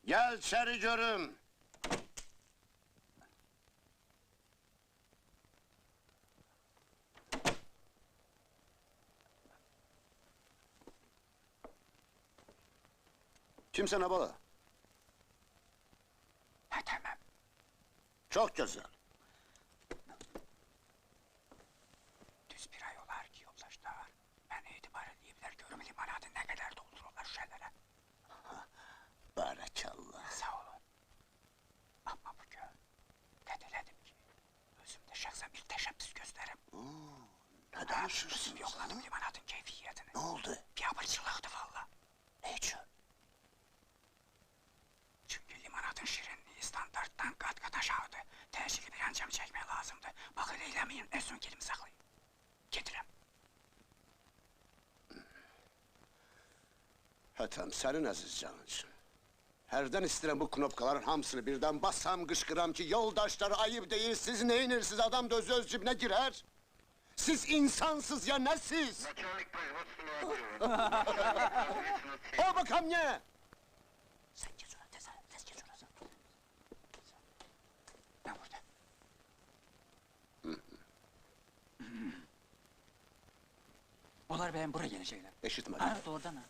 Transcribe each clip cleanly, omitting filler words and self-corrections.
Gel içeri görüm. Kimsen abala? Ha tamam. Çok güzel. Düz bir ay olar ki yoldaşlar. Ben itibar edeyimler görüm limonatı ne kadar doldururlar şişelere. Barakallah. Sağ olun. Ama bugün dediledim ki özümde şahsen bir teşebbüs gösterim. Ne danışırsınız? Özüm yokladım limonatın keyfiyetini. Ne oldu? Bir abırçılıktı valla. Ne için? Çünkü limonatın şirinliği standarttan kat kat aşağıdı. Teşhili bir ancam çekmeye lazımdı. Bakın eylemeyin, en son kelimi saklayın. Getirem. Hatem, senin aziz canınsın. Herden isteyen bu knopkaların hamısını birden bassam, kışkıram ki yoldaşlar ayıp değil, siz neyinirsiniz, adam da öz cibine girer. Siz insansız ya, ne siz? O bakalım ne? Sen geç ona tez geç orası. Ben burada. Onlar benim buraya gelecekler. Eşitmedim. Ha, doğrudan ha.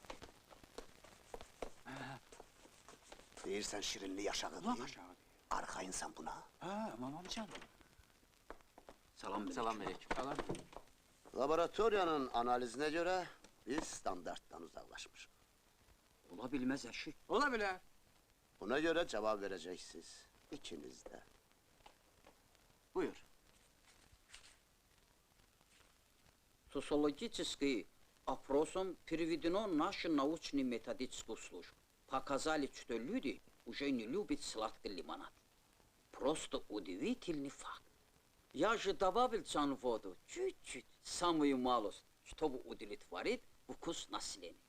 Değilsen şirinliği aşağı Ulan değil. aşağı değil. Arka insan buna. Ha, mamam canım. Selam aleyküm. Falan. Laboratuvaryanın analizine göre biz standarttan uzaklaşmışız. Olabilmez eşit. Olabilir. Buna göre cevap vereceksiniz. İkiniz de. Buyur. Социологический опросом переведено наши научные методические службы. Показали, что люди уже не любят сладкий лимонад. Просто удивительный факт. Я же добавил в воду чуть-чуть, самую малость, чтобы удовлетворить вкус населения.